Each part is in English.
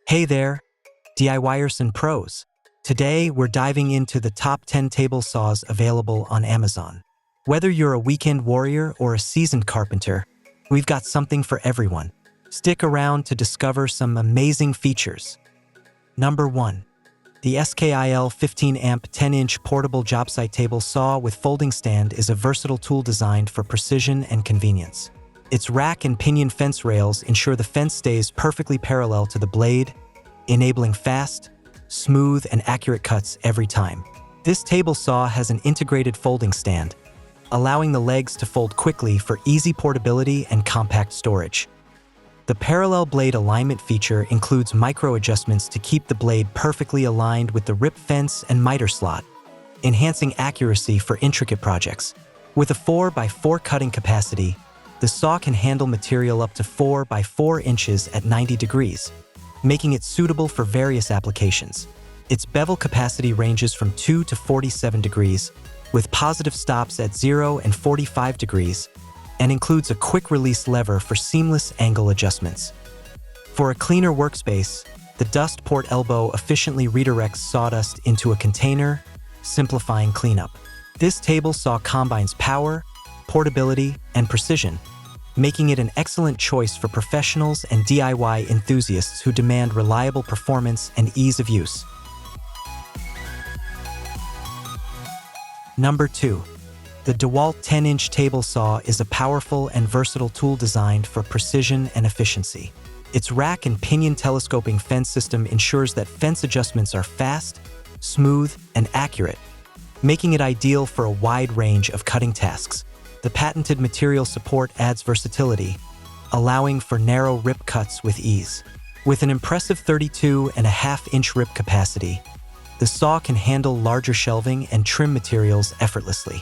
Hey there, DIYers and pros. Today, we're diving into the top 10 table saws available on Amazon. Whether you're a weekend warrior or a seasoned carpenter, we've got something for everyone. Stick around to discover some amazing features. Number 1. The SKIL 15-amp 10-inch portable job site table saw with folding stand is a versatile tool designed for precision and convenience. Its rack and pinion fence rails ensure the fence stays perfectly parallel to the blade, enabling fast, smooth, and accurate cuts every time. This table saw has an integrated folding stand, allowing the legs to fold quickly for easy portability and compact storage. The parallel blade alignment feature includes micro adjustments to keep the blade perfectly aligned with the rip fence and miter slot, enhancing accuracy for intricate projects. With a 4x4 cutting capacity, the saw can handle material up to 4x4 inches at 90 degrees, making it suitable for various applications. Its bevel capacity ranges from 2 to 47 degrees, with positive stops at 0 and 45 degrees, and includes a quick-release lever for seamless angle adjustments. For a cleaner workspace, the dust port elbow efficiently redirects sawdust into a container, simplifying cleanup. This table saw combines power, portability, and precision, making it an excellent choice for professionals and DIY enthusiasts who demand reliable performance and ease of use. Number 2. The Dewalt 10-inch table saw is a powerful and versatile tool designed for precision and efficiency. Its rack and pinion telescoping fence system ensures that fence adjustments are fast, smooth, and accurate, making it ideal for a wide range of cutting tasks. The patented material support adds versatility, allowing for narrow rip cuts with ease. With an impressive 32.5-inch rip capacity, the saw can handle larger shelving and trim materials effortlessly.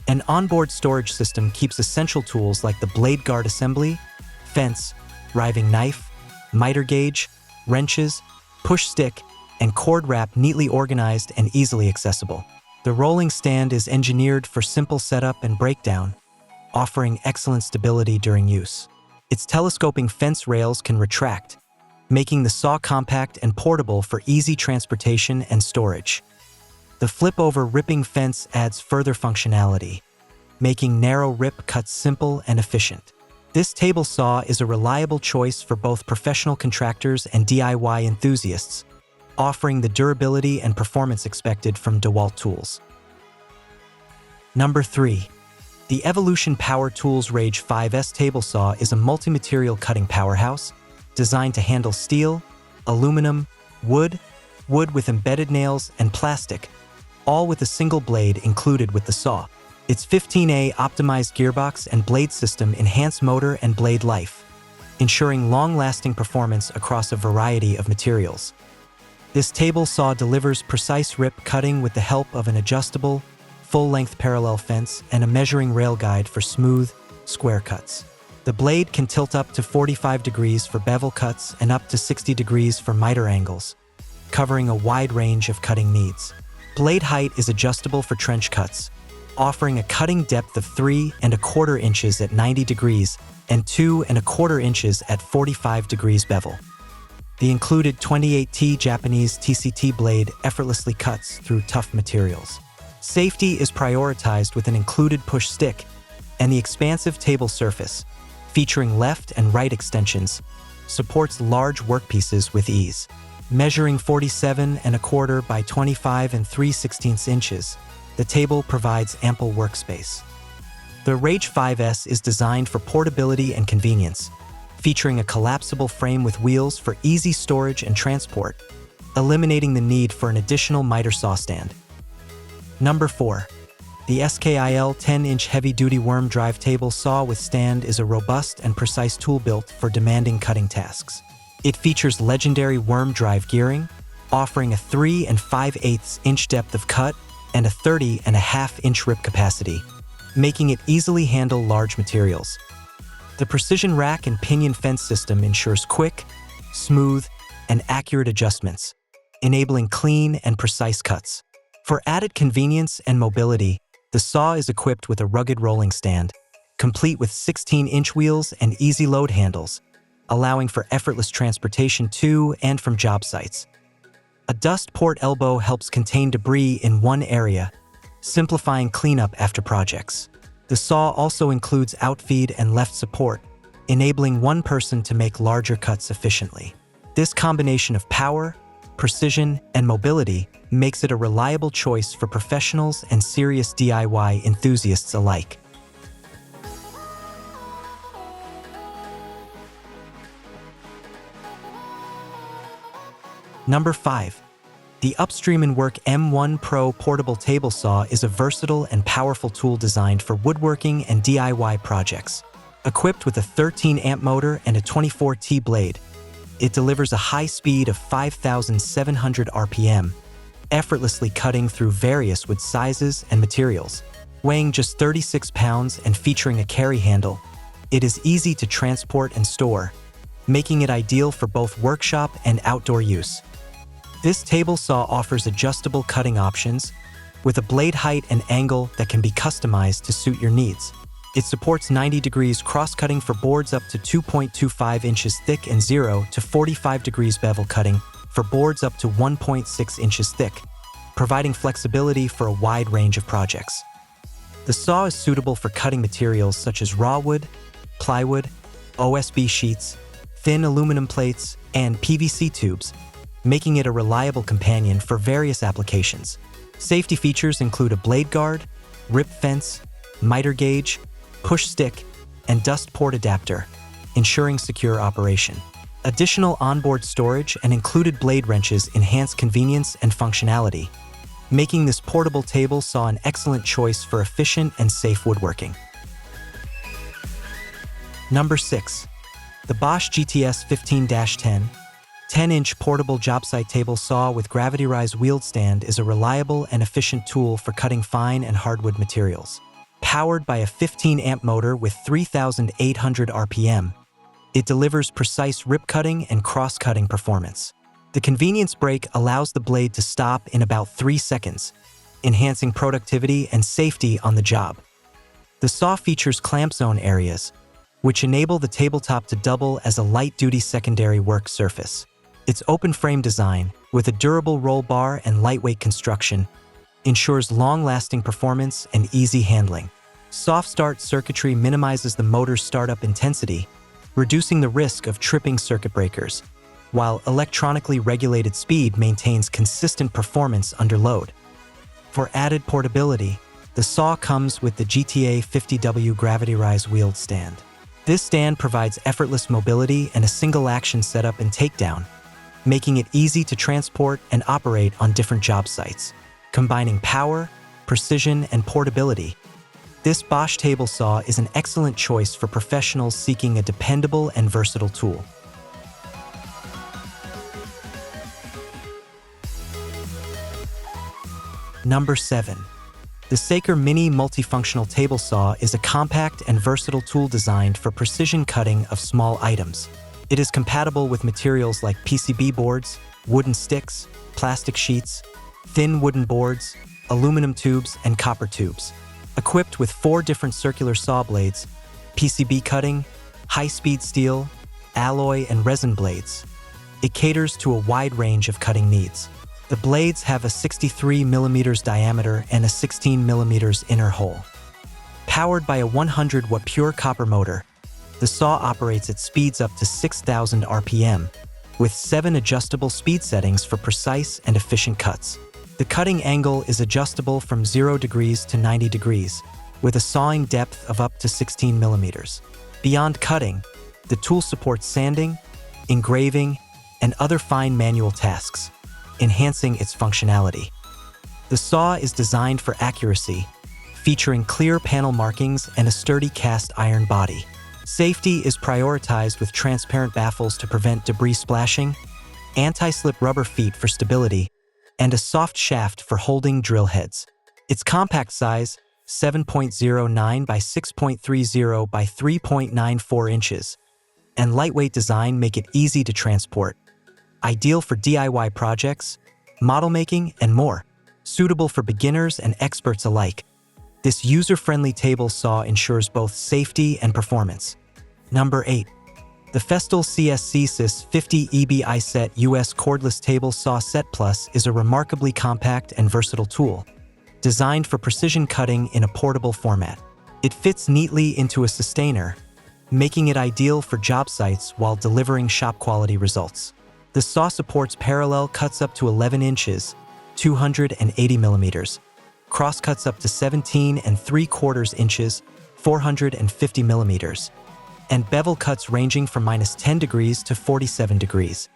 An onboard storage system keeps essential tools like the blade guard assembly, fence, riving knife, miter gauge, wrenches, push stick, and cord wrap neatly organized and easily accessible. The rolling stand is engineered for simple setup and breakdown, offering excellent stability during use. Its telescoping fence rails can retract, making the saw compact and portable for easy transportation and storage. The flip-over ripping fence adds further functionality, making narrow rip cuts simple and efficient. This table saw is a reliable choice for both professional contractors and DIY enthusiasts, offering the durability and performance expected from Dewalt tools. Number 3. The Evolution Power Tools Rage 5S table saw is a multi-material cutting powerhouse designed to handle steel, aluminum, wood with embedded nails, and plastic, all with a single blade included with the saw. Its 15A optimized gearbox and blade system enhance motor and blade life, ensuring long-lasting performance across a variety of materials. This table saw delivers precise rip cutting with the help of an adjustable, full-length parallel fence and a measuring rail guide for smooth, square cuts. The blade can tilt up to 45 degrees for bevel cuts and up to 60 degrees for miter angles, covering a wide range of cutting needs. Blade height is adjustable for trench cuts, offering a cutting depth of 3¼ inches at 90 degrees and 2¼ inches at 45 degrees bevel. The included 28T Japanese TCT blade effortlessly cuts through tough materials. Safety is prioritized with an included push stick, and the expansive table surface, featuring left and right extensions, supports large workpieces with ease. Measuring 47¼ by 25 3/16 inches, the table provides ample workspace. The Rage 5S is designed for portability and convenience, featuring a collapsible frame with wheels for easy storage and transport, eliminating the need for an additional miter saw stand. Number 4. The SKIL 10-inch heavy-duty worm drive table saw with stand is a robust and precise tool built for demanding cutting tasks. It features legendary worm drive gearing, offering a 3 5/8 inch depth of cut and a 30.5-inch rip capacity, making it easily handle large materials. The precision rack and pinion fence system ensures quick, smooth, and accurate adjustments, enabling clean and precise cuts. For added convenience and mobility, the saw is equipped with a rugged rolling stand, complete with 16-inch wheels and easy load handles, allowing for effortless transportation to and from job sites. A dust port elbow helps contain debris in one area, simplifying cleanup after projects. The saw also includes outfeed and left support, enabling one person to make larger cuts efficiently. This combination of power, precision, and mobility makes it a reliable choice for professionals and serious DIY enthusiasts alike. Number 5. The Upstream & Work M1 Pro Portable Table Saw is a versatile and powerful tool designed for woodworking and DIY projects. Equipped with a 13-amp motor and a 24T blade, it delivers a high speed of 5,700 RPM, effortlessly cutting through various wood sizes and materials. Weighing just 36 pounds and featuring a carry handle, it is easy to transport and store, making it ideal for both workshop and outdoor use. This table saw offers adjustable cutting options, with a blade height and angle that can be customized to suit your needs. It supports 90 degrees cross-cutting for boards up to 2.25 inches thick and 0 to 45 degrees bevel cutting for boards up to 1.6 inches thick, providing flexibility for a wide range of projects. The saw is suitable for cutting materials such as raw wood, plywood, OSB sheets, thin aluminum plates, and PVC tubes, making it a reliable companion for various applications. Safety features include a blade guard, rip fence, miter gauge, push stick, and dust port adapter, ensuring secure operation. Additional onboard storage and included blade wrenches enhance convenience and functionality, making this portable table saw an excellent choice for efficient and safe woodworking. Number 6. The Bosch GTS 15-10 10-inch portable job site table saw with gravity rise wheeled stand is a reliable and efficient tool for cutting fine and hardwood materials. Powered by a 15-amp motor with 3,800 RPM, it delivers precise rip cutting and cross-cutting performance. The convenience brake allows the blade to stop in about 3 seconds, enhancing productivity and safety on the job. The saw features clamp zone areas, which enable the tabletop to double as a light-duty secondary work surface. Its open-frame design, with a durable roll bar and lightweight construction, ensures long-lasting performance and easy handling. Soft start circuitry minimizes the motor's startup intensity, reducing the risk of tripping circuit breakers, while electronically regulated speed maintains consistent performance under load. For added portability, the saw comes with the GTA 50W Gravity Rise wheeled stand. This stand provides effortless mobility and a single-action setup and takedown, making it easy to transport and operate on different job sites. Combining power, precision, and portability, this Bosch table saw is an excellent choice for professionals seeking a dependable and versatile tool. Number 7. The Saker Mini Multifunctional Table Saw is a compact and versatile tool designed for precision cutting of small items. It is compatible with materials like PCB boards, wooden sticks, plastic sheets, thin wooden boards, aluminum tubes, and copper tubes. Equipped with 4 different circular saw blades, PCB cutting, high-speed steel, alloy, and resin blades, it caters to a wide range of cutting needs. The blades have a 63 mm diameter and a 16 mm inner hole. Powered by a 100-watt pure copper motor, the saw operates at speeds up to 6,000 RPM, with 7 adjustable speed settings for precise and efficient cuts. The cutting angle is adjustable from 0 degrees to 90 degrees, with a sawing depth of up to 16 millimeters. Beyond cutting, the tool supports sanding, engraving, and other fine manual tasks, enhancing its functionality. The saw is designed for accuracy, featuring clear panel markings and a sturdy cast iron body. Safety is prioritized with transparent baffles to prevent debris splashing, anti-slip rubber feet for stability, and a soft shaft for holding drill heads. Its compact size, 7.09 by 6.30 by 3.94 inches, and lightweight design make it easy to transport. Ideal for DIY projects, model making, and more. Suitable for beginners and experts alike, this user-friendly table saw ensures both safety and performance. Number 8. The Festool CSC Sys 50 EB Set US Cordless Table Saw Set Plus is a remarkably compact and versatile tool, designed for precision cutting in a portable format. It fits neatly into a sustainer, making it ideal for job sites while delivering shop-quality results. The saw supports parallel cuts up to 11 inches, 280 millimeters, cross cuts up to 17 3/4 inches, 450 millimeters, and bevel cuts ranging from -10 degrees to 47 degrees.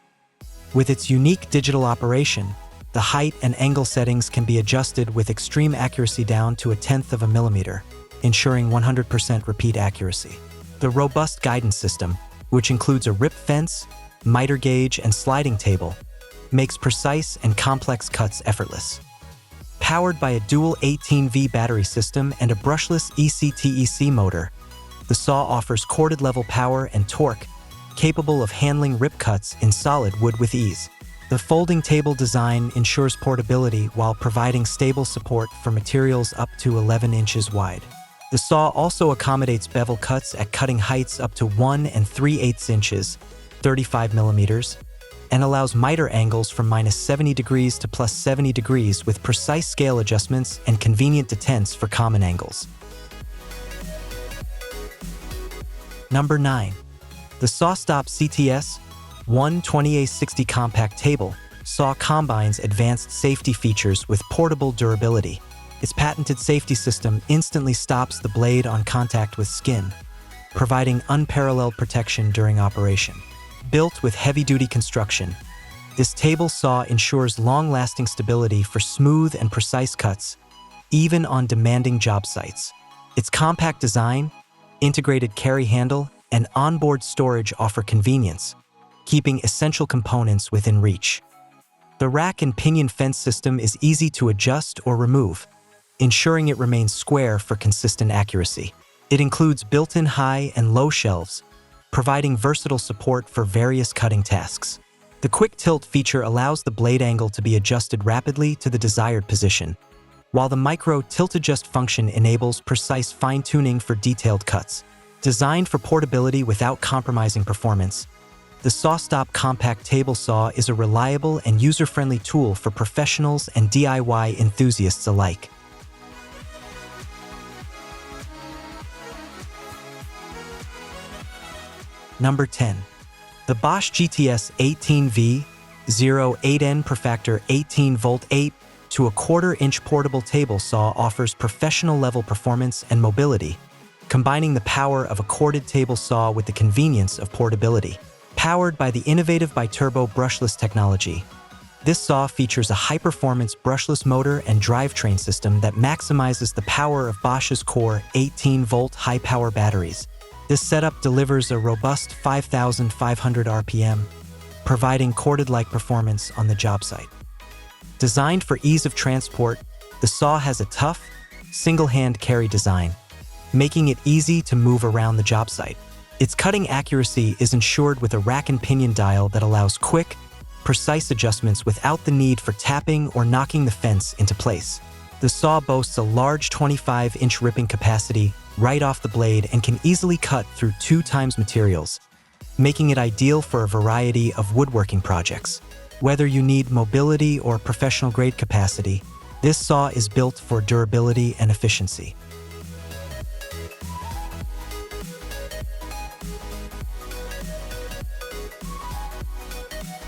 With its unique digital operation, the height and angle settings can be adjusted with extreme accuracy down to 1/10 of a millimeter, ensuring 100% repeat accuracy. The robust guidance system, which includes a rip fence, miter gauge, and sliding table, makes precise and complex cuts effortless. Powered by a dual 18V battery system and a brushless ECTEC motor, the saw offers corded-level power and torque, capable of handling rip cuts in solid wood with ease. The folding table design ensures portability while providing stable support for materials up to 11 inches wide. The saw also accommodates bevel cuts at cutting heights up to 1 3/8 inches, 35 millimeters, and allows miter angles from -70 degrees to +70 degrees with precise scale adjustments and convenient detents for common angles. Number 9. The Sawstop CTS 120A60 Compact Table Saw combines advanced safety features with portable durability. Its patented safety system instantly stops the blade on contact with skin, providing unparalleled protection during operation. Built with heavy-duty construction, this table saw ensures long-lasting stability for smooth and precise cuts, even on demanding job sites. Its compact design, integrated carry handle, and onboard storage offer convenience, keeping essential components within reach. The rack and pinion fence system is easy to adjust or remove, ensuring it remains square for consistent accuracy. It includes built-in high and low shelves, providing versatile support for various cutting tasks. The quick tilt feature allows the blade angle to be adjusted rapidly to the desired position, while the micro tilt adjust function enables precise fine-tuning for detailed cuts. Designed for portability without compromising performance, the Sawstop Compact Table Saw is a reliable and user-friendly tool for professionals and DIY enthusiasts alike. Number 10. The Bosch GTS 18V 08N Perfactor 18-volt 8 to a 1/4-inch portable table saw offers professional-level performance and mobility, combining the power of a corded table saw with the convenience of portability. Powered by the innovative Biturbo brushless technology, this saw features a high-performance brushless motor and drivetrain system that maximizes the power of Bosch's core 18-volt high-power batteries. This setup delivers a robust 5,500 RPM, providing corded-like performance on the job site. Designed for ease of transport, the saw has a tough, single-hand carry design, making it easy to move around the job site. Its cutting accuracy is ensured with a rack and pinion dial that allows quick, precise adjustments without the need for tapping or knocking the fence into place. The saw boasts a large 25-inch ripping capacity right off the blade and can easily cut through 2 times materials, making it ideal for a variety of woodworking projects. Whether you need mobility or professional-grade capacity, this saw is built for durability and efficiency.